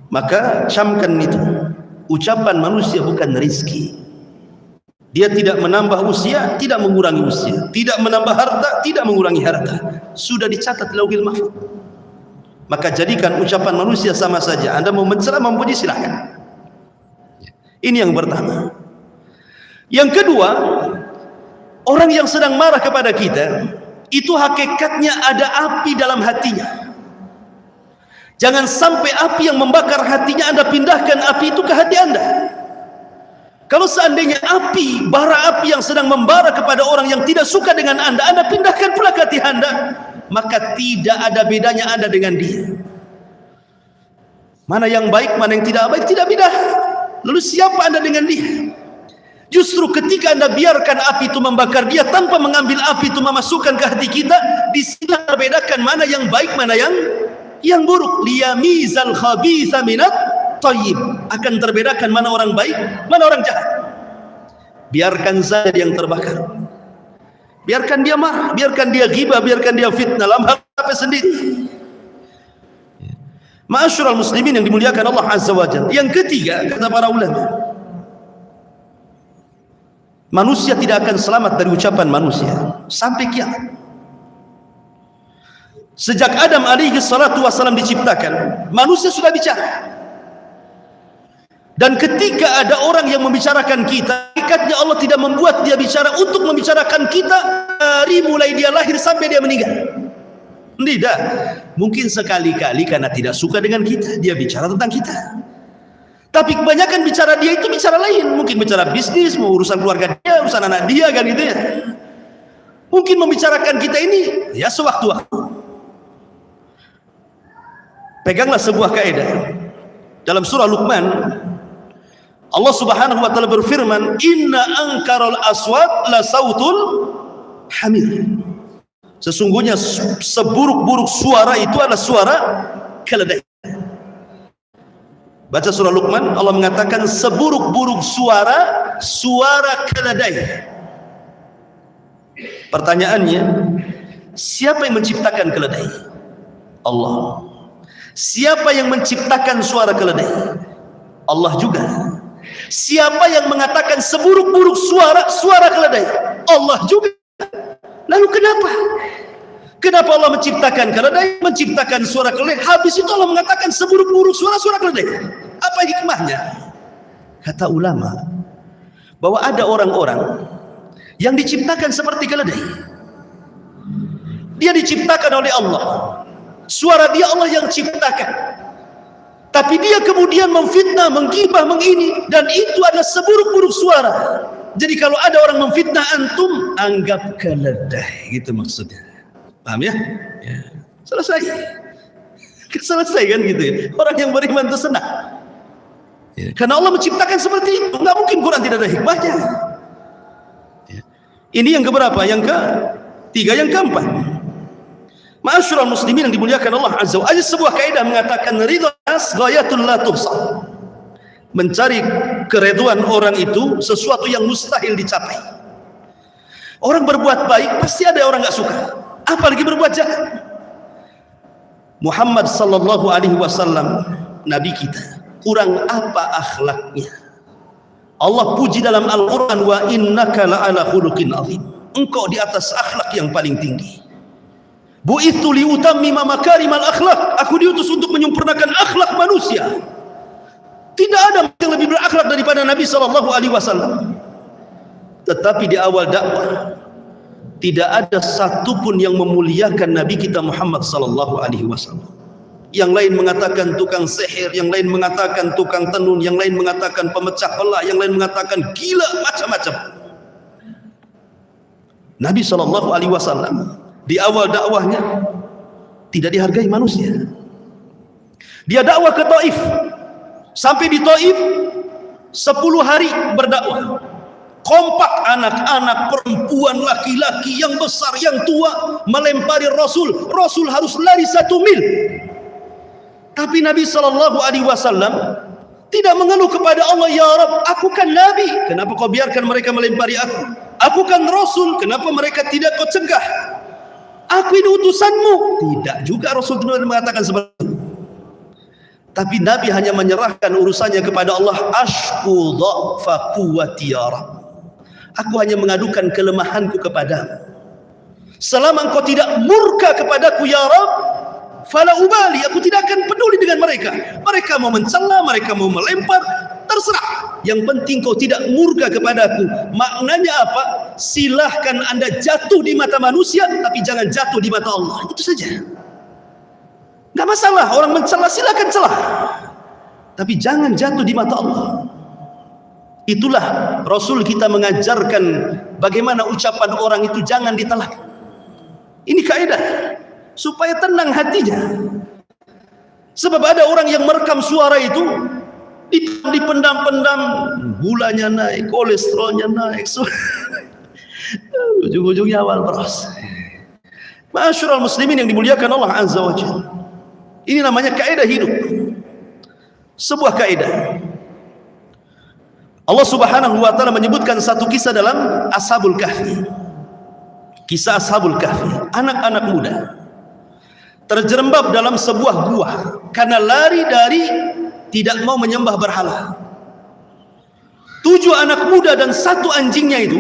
Maka camkan itu, ucapan manusia bukan rizki. Dia tidak menambah usia, tidak mengurangi usia, tidak menambah harta, tidak mengurangi harta. Sudah dicatat di Lauhil Mahfuz. Maka jadikan ucapan manusia sama saja. Anda mau mencela, memuji, silahkan. Ini yang pertama. Yang kedua, orang yang sedang marah kepada kita, itu hakikatnya ada api dalam hatinya. Jangan sampai api yang membakar hatinya Anda pindahkan api itu ke hati Anda. Kalau seandainya api, bara api yang sedang membara kepada orang yang tidak suka dengan Anda, Anda pindahkan pula ke hati Anda, maka tidak ada bedanya Anda dengan dia. Mana yang baik, mana yang tidak baik, tidak beda. Lalu siapa Anda dengan dia? Justru ketika Anda biarkan api itu membakar dia tanpa mengambil api itu memasukkan ke hati kita, di sini terbedakan mana yang baik, mana yang buruk. Liyamizal khabitha minat tayyib, akan terbedakan mana orang baik, mana orang jahat. Biarkan saja yang terbakar, biarkan dia marah, biarkan dia ghibah, biarkan dia fitnah, dalam hak sendiri. Ma'asyiral muslimin yang dimuliakan Allah Azza wa Jalla. Yang ketiga, kata para ulama, manusia tidak akan selamat dari ucapan manusia sampai kiamat. Sejak Adam alaihi salatu wassalam diciptakan, manusia sudah bicara. Dan ketika ada orang yang membicarakan kita, hakikatnya Allah tidak membuat dia bicara untuk membicarakan kita dari mulai dia lahir sampai dia meninggal. Tidak. Mungkin sekali-kali karena tidak suka dengan kita, dia bicara tentang kita. Tapi kebanyakan bicara dia itu bicara lain. Mungkin bicara bisnis, mau urusan keluarga dia, urusan anak dia, kan gitu ya. Mungkin membicarakan kita ini ya sewaktu-waktu. Peganglah sebuah kaidah. Dalam surah Luqman, Allah Subhanahu wa taala berfirman, "Inna ankaral aswat la sautul hamir." Sesungguhnya seburuk-buruk suara itu adalah suara keledai. Baca surah Luqman, Allah mengatakan seburuk-buruk suara keledai. Pertanyaannya, siapa yang menciptakan keledai? Allah. Siapa yang menciptakan suara keledai? Allah juga. Siapa yang mengatakan seburuk-buruk suara keledai? Allah juga. Lalu kenapa Allah menciptakan keledai, menciptakan suara keledai, habis itu Allah mengatakan seburuk-buruk suara keledai? Apa hikmahnya? Kata ulama bahwa ada orang-orang yang diciptakan seperti keledai. Dia diciptakan oleh Allah, suara dia Allah yang ciptakan, tapi dia kemudian memfitnah, menggibah, mengini, dan itu adalah seburuk-buruk suara. Jadi kalau ada orang memfitnah antum, anggap keledai, gitu maksudnya. Paham ya? Ya. Selesai kan gitu ya. Orang yang beriman itu senang ya. Karena Allah menciptakan seperti itu. Nggak mungkin Quran tidak ada hikmahnya ya. Ini yang keberapa? Yang ketiga. Yang keempat, ma'asyiral muslimin yang dimuliakan Allah Azza wa Jalla, sebuah kaidah mengatakan ridha nas ghayatul la tuhsa. Mencari keridhaan orang itu sesuatu yang mustahil dicapai. Orang berbuat baik pasti ada orang nggak suka, apalagi berbuat jahat. Muhammad sallallahu alaihi wasallam, nabi kita, kurang apa akhlaknya? Allah puji dalam Al-Qur'an, wa innaka la'ala khuluqin azim. Engkau di atas akhlak yang paling tinggi. Bu'ithu liutammima makarimal akhlak. Aku diutus untuk menyempurnakan akhlak manusia. Tidak ada yang lebih berakhlak daripada Nabi sallallahu alaihi wasallam. Tetapi di awal dakwah tidak ada satupun yang memuliakan Nabi kita Muhammad sallallahu alaihi wasallam. Yang lain mengatakan tukang sihir, yang lain mengatakan tukang tenun, yang lain mengatakan pemecah belah, yang lain mengatakan gila, macam-macam. Nabi sallallahu alaihi wasallam di awal dakwahnya tidak dihargai manusia. Dia dakwah ke Taif. Sampai di Taif 10 hari berdakwah. Kompak anak-anak, perempuan, laki-laki, yang besar, yang tua, melempari Rasul. Rasul harus lari 1 mil. Tapi Nabi SAW tidak mengeluh kepada Allah, ya Rabb, aku kan Nabi, kenapa kau biarkan mereka melempari aku? Aku kan Rasul, kenapa mereka tidak kau cegah? Aku ini utusanmu. Tidak juga Rasul mengatakan seperti itu. Tapi Nabi hanya menyerahkan urusannya kepada Allah. Ashku dha'fa quwwati ya Rabb. Aku hanya mengadukan kelemahanku kepadamu. Selama engkau tidak murka kepadaku ya Rabb, fala ubali, aku tidak akan peduli dengan mereka. Mereka mau mencela, mereka mau melempar, terserah. Yang penting kau tidak murka kepadaku. Maknanya apa? Silahkan Anda jatuh di mata manusia, tapi jangan jatuh di mata Allah. Itu saja. Nggak masalah, orang mencela silakan celah, tapi jangan jatuh di mata Allah. Itulah Rasul kita mengajarkan bagaimana ucapan orang itu jangan ditelan. Ini kaidah supaya tenang hatinya. Sebab ada orang yang merekam suara itu dipendam-pendam, gulanya naik, kolesterolnya naik, ujung-ujungnya awal beras. Ma'asyiral muslimin yang dimuliakan Allah Azza wa Jalla. Ini namanya kaidah hidup. Sebuah kaidah. Allah Subhanahu wa taala menyebutkan satu kisah dalam Ashabul Kahfi. Kisah Ashabul Kahfi, anak-anak muda terjerembab dalam sebuah gua karena lari dari tidak mau menyembah berhala. 7 anak muda dan 1 anjingnya itu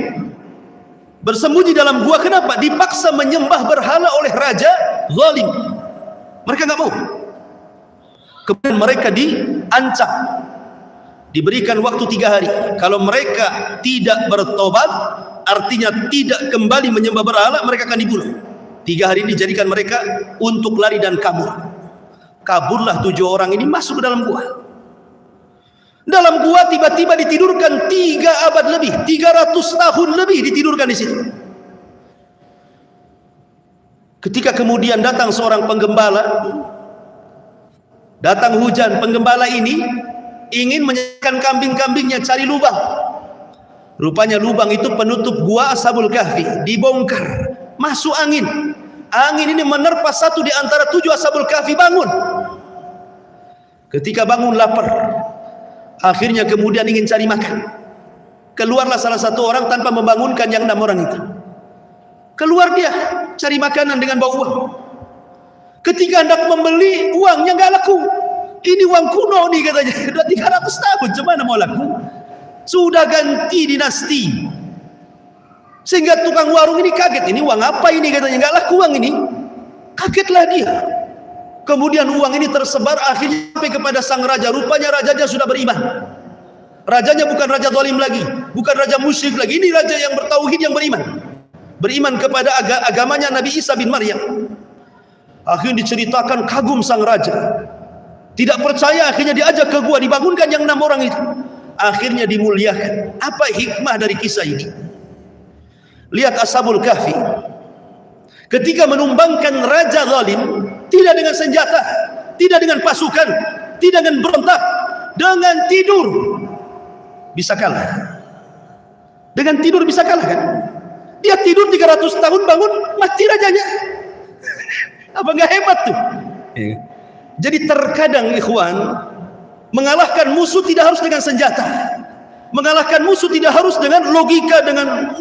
bersembunyi dalam gua. Kenapa? Dipaksa menyembah berhala oleh raja zalim. Mereka nggak mau. Kemudian mereka diancam, diberikan waktu 3 hari. Kalau mereka tidak bertobat, artinya tidak kembali menyembah berhala, mereka akan dibunuh. 3 hari ini dijadikan mereka untuk lari dan kabur. Kaburlah 7 orang ini masuk ke dalam gua. Dalam gua tiba-tiba ditidurkan 3 abad lebih, 300 tahun lebih ditidurkan di situ. Ketika kemudian datang seorang penggembala, datang hujan, penggembala ini ingin menyelamatkan kambing-kambingnya, cari lubang. Rupanya lubang itu penutup gua Ashabul Kahfi, dibongkar, masuk angin. Angin ini menerpa satu di antara 7 Ashabul Kahfi, bangun. Ketika bangun lapar, akhirnya kemudian ingin cari makan. Keluarlah salah satu orang tanpa membangunkan yang 6 orang itu. Keluar dia cari makanan dengan bawa uang. Ketika hendak membeli, uangnya nggak laku. Ini uang kuno nih katanya, sudah 300 tahun, gimana mau laku? Sudah ganti dinasti. Sehingga tukang warung ini kaget, ini uang apa ini katanya, nggak laku uang ini. Kagetlah dia. Kemudian uang ini tersebar akhirnya sampai kepada sang raja. Rupanya rajanya sudah beriman. Rajanya bukan raja zalim lagi, bukan raja musyrik lagi. Ini raja yang bertauhid, yang beriman. Beriman kepada agamanya Nabi Isa bin Maryam. Akhirnya diceritakan, kagum sang raja. Tidak percaya, akhirnya diajak ke gua, dibangunkan yang 6 orang itu. Akhirnya dimuliakan. Apa hikmah dari kisah ini? Lihat Ashabul Kahfi. Ketika menumbangkan raja zalim, tidak dengan senjata, tidak dengan pasukan, tidak dengan berontak, dengan tidur bisa kalah. Dengan tidur bisa kalah kan? Dia tidur 300 tahun, bangun mati rajanya. Apa nggak hebat tuh? Jadi terkadang ikhwan, mengalahkan musuh tidak harus dengan senjata, mengalahkan musuh tidak harus dengan logika, dengan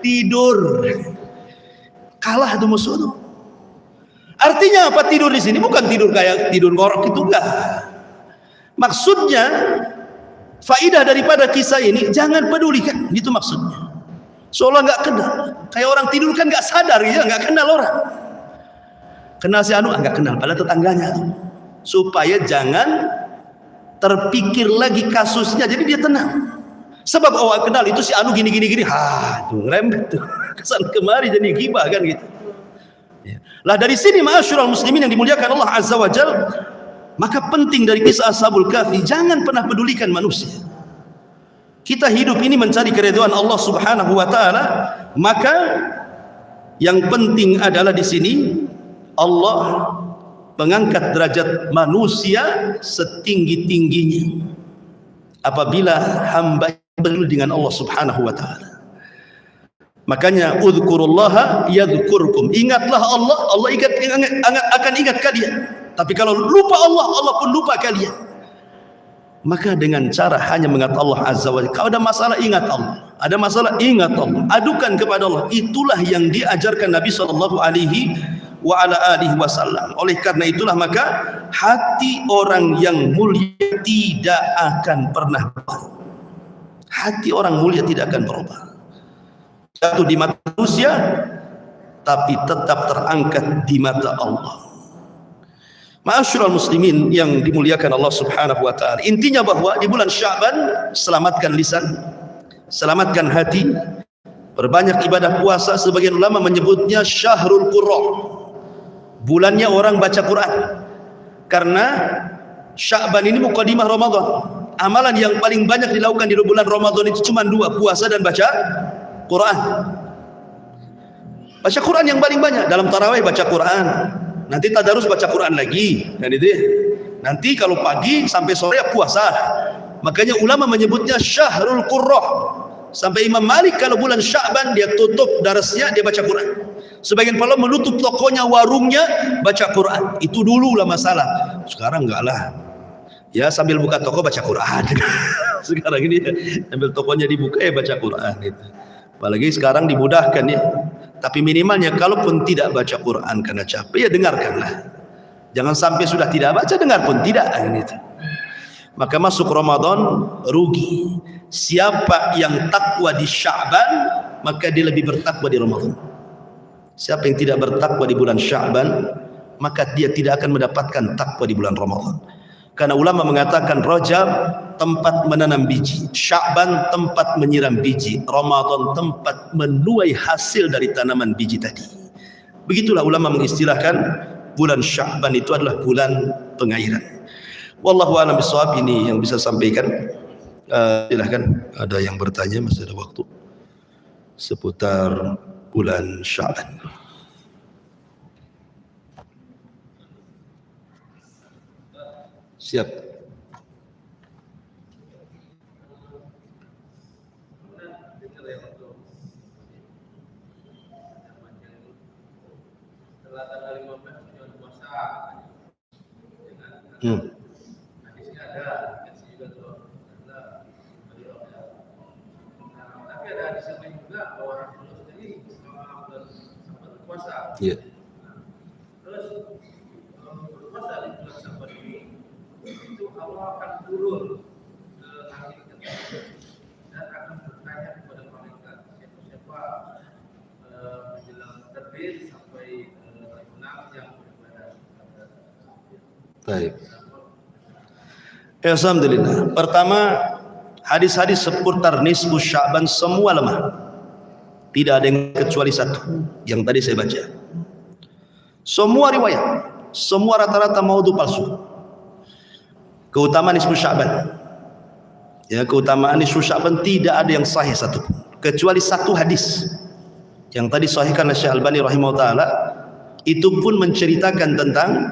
tidur. Kalah tuh musuh tuh. Artinya apa tidur di sini? Bukan tidur kayak tidur ngorok itu, enggak. Maksudnya faidah daripada kisah ini, jangan pedulikan, itu maksudnya. Seolah nggak kenal. Kayak orang tidur kan nggak sadar ya, nggak kenal orang. Kenal si anu, nggak kenal, padahal tetangganya tuh. Supaya jangan terpikir lagi kasusnya, jadi dia tenang. Sebab awal kenal itu si anu gini, tuh ngerembet tuh, kesan kemari jadi gibah kan gitu. Lah dari sini ma'asyiral muslimin yang dimuliakan Allah Azza wa Jal, maka penting dari kisah Ashabul Kahfi, jangan pernah pedulikan manusia. Kita hidup ini mencari keridhaan Allah Subhanahu wa taala, maka yang penting adalah di sini Allah mengangkat derajat manusia setinggi-tingginya apabila hamba berdua dengan Allah Subhanahu wa taala. Makanya udzkurullaha yadzkurkum. Ingatlah Allah, Allah akan ingat kalian. Tapi kalau lupa Allah, Allah pun lupa kalian. Maka dengan cara hanya mengingat Allah Azza wa Jalla. Kalau ada masalah, ingat Allah. Ada masalah, ingat Allah. Adukan kepada Allah. Itulah yang diajarkan Nabi sallallahu alaihi wasallam. Oleh karena itulah maka hati orang yang mulia tidak akan pernah berubah. Hati orang mulia tidak akan berubah. Jatuh di mata manusia, tapi tetap terangkat di mata Allah. Ma'asyiral muslimin yang dimuliakan Allah Subhanahu wa taala. Intinya bahwa di bulan Sya'ban selamatkan lisan, selamatkan hati, perbanyak ibadah puasa. Sebagian ulama menyebutnya Syahrul Qurra. Bulannya orang baca Quran. Karena Sya'ban ini muqaddimah Ramadan. Amalan yang paling banyak dilakukan di bulan Ramadan itu cuma 2, puasa dan baca Quran. Baca Quran yang paling banyak. Dalam tarawih baca Quran, nanti tadarus baca Quran lagi, dan itu nanti kalau pagi sampai sore puasa. Makanya ulama menyebutnya Syahrul Qurra. Sampai Imam Malik kalau bulan Sya'ban dia tutup darasnya, dia baca Quran. Sebagian ulama menutup tokonya, warungnya, baca Quran. Itu dulu lah masalah. Sekarang enggak lah. Ya sambil buka toko baca Quran. Sekarang ini sambil tokonya dibuka ya baca Quran gitu. Apalagi sekarang dimudahkan ya. Tapi minimalnya kalaupun tidak baca Quran karena capek, ya dengarkanlah. Jangan sampai sudah tidak baca, dengar pun tidak gitu. Maka masuk Ramadan rugi. Siapa yang takwa di Sya'ban, maka dia lebih bertakwa di Ramadan. Siapa yang tidak bertakwa di bulan Sya'ban, maka dia tidak akan mendapatkan takwa di bulan Ramadan. Karena ulama mengatakan Rajab tempat menanam biji, Sya'ban tempat menyiram biji, Ramadan tempat menuai hasil dari tanaman biji tadi. Begitulah ulama mengistilahkan bulan Sya'ban itu adalah bulan pengairan. Wallahu a'lam bishawab, ini yang bisa sampaikan. Silahkan, ada yang bertanya, masih ada waktu seputar bulan Sya'ban. Siap. Iya. Allah akan turun ke langit dan akan bertanya kepada malaikat siapa menjelang terbit sampai terbenam yang beribadah. Baik. Alhamdulillah. Pertama, hadis-hadis seputar nisfu Sya'ban semua lemah. Tidak ada yang kecuali satu yang tadi saya baca. Semua riwayat, semua rata-rata maudhu palsu. Keutamaan nisfu Sya'ban, ya, keutamaan nisfu Sya'ban tidak ada yang sahih satu pun, kecuali satu hadis yang tadi sahihkan oleh Syekh Albani rahimahullah taala. Itu pun menceritakan tentang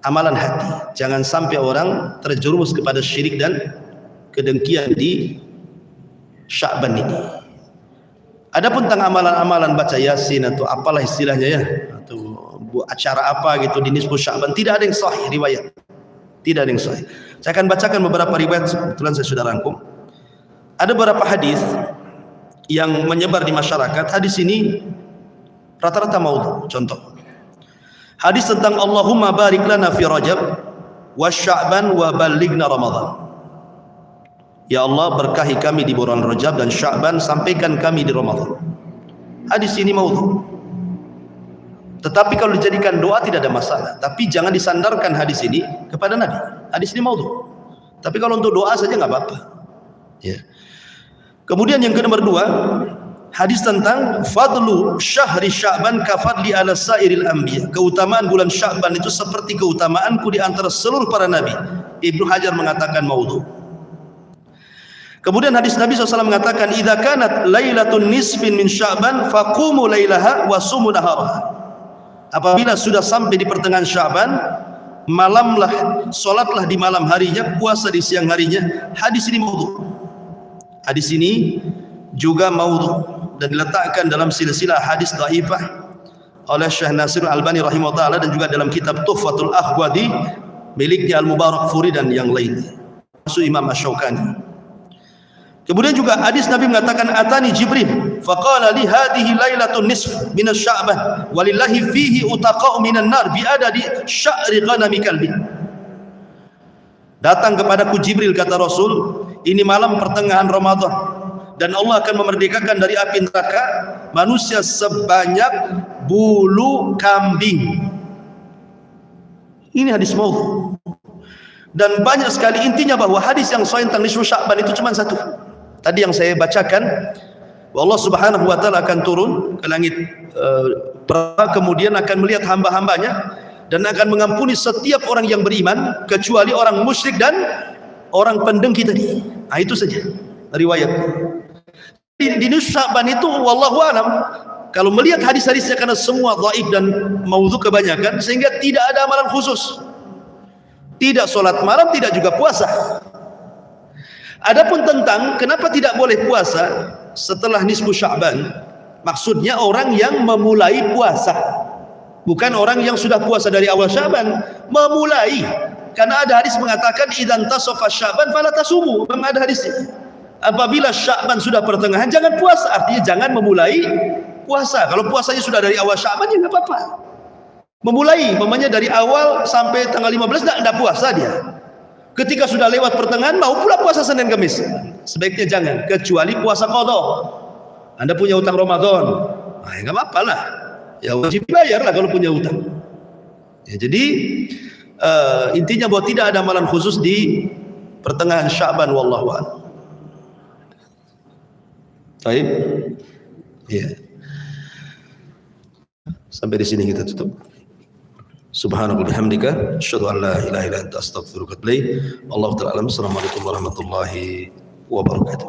amalan hati. Jangan sampai orang terjerumus kepada syirik dan kedengkian di Sya'ban ini. Adapun tentang amalan-amalan baca Yasin atau apalah istilahnya ya, atau buat acara apa gitu di nisfu Sya'ban, tidak ada yang sahih riwayat. Tidak ada yang sahih. Saya akan bacakan beberapa riwayat, kebetulan saya sudah rangkum. Ada beberapa hadis yang menyebar di masyarakat. Hadis ini rata-rata maudhu. Contoh, hadis tentang Allahumma barik lana fi Rajab wa Sya'ban wa ballighna Ramadan. Ya Allah, berkahi kami di bulan Rajab dan Sya'ban, sampaikan kami di Ramadan. Hadis ini maudhu. Tetapi kalau dijadikan doa tidak ada masalah. Tapi jangan disandarkan hadis ini kepada Nabi. Hadis ini maudhu. Tapi kalau untuk doa saja nggak apa-apa. Ya. Kemudian yang kedua, hadis tentang fadlu syahri Sya'ban kafadli ala sairil anbiya. Keutamaan bulan Sya'ban itu seperti keutamaanku di antara seluruh para nabi. Ibnu Hajar mengatakan maudhu. Kemudian hadis Nabi SAW mengatakan, idza kanat lailatun nisfin min Sya'ban faqumu lailaha wa sumu naharaha. Apabila sudah sampai di pertengahan Sya'ban, malamlah, solatlah di malam harinya, puasa di siang harinya. Hadis ini maudhu. Hadis ini juga maudhu dan diletakkan dalam silsilah hadis dhaifah oleh Syekh Nasir Al-Albani rahimahullah dan juga dalam kitab Tuhfatul Akhwadi miliknya Al-Mubarakfuri dan yang lainnya. Masuk Imam Asy-Syaukani. Kemudian juga hadis Nabi mengatakan, atani Jibril faqala li hadhihi lailatun nisf min Sya'ban walillahi fihi utaqa'u minan nar bi adadi sya'ri ghanami kalbin. Datang kepadaku Jibril, kata Rasul, ini malam pertengahan Ramadan dan Allah akan memerdekakan dari api neraka manusia sebanyak bulu kambing. Ini hadis maudhu. Dan banyak sekali, intinya bahwa hadis yang sahih tentang nisfu Sya'ban itu cuma satu. Tadi yang saya bacakan, Allah Subhanahu wa taala akan turun ke langit, kemudian akan melihat hamba-hambanya dan akan mengampuni setiap orang yang beriman kecuali orang musyrik dan orang pendengki tadi. Nah, itu saja riwayat. Di nisfu Sya'ban itu wallahu alam, kalau melihat hadis-hadisnya karena semua dhaif dan maudhu kebanyakan, sehingga tidak ada amalan khusus. Tidak sholat malam, tidak juga puasa. Adapun tentang kenapa tidak boleh puasa setelah nisfu Sya'ban, maksudnya orang yang memulai puasa, bukan orang yang sudah puasa dari awal Sya'ban. Memulai, karena ada hadis mengatakan idzan tasafa Sya'ban fala tasumu. Memang ada hadisnya. Apabila Sya'ban sudah pertengahan, jangan puasa. Artinya jangan memulai puasa. Kalau puasanya sudah dari awal Sya'ban, ya nggak apa-apa. Memulai, memangnya dari awal sampai tanggal 15 tidak puasa dia. Ketika sudah lewat pertengahan, mau pula puasa Senin Kamis. Sebaiknya jangan, kecuali puasa qadha. Anda punya utang Ramadan, nah, ya nggak apa-apa lah. Ya wajib bayar lah kalau punya utang. Ya, jadi intinya bahwa tidak ada amalan khusus di pertengahan Sya'ban, wallahu a'lam. Baik. Ya. Sampai di sini kita tutup. Subhanallah bihamdika asyhadu an la ilaha illa anta astaghfiruka wa atubu ilaik. Allahu ta'ala alam. Assalamualaikum warahmatullahi wabarakatuh.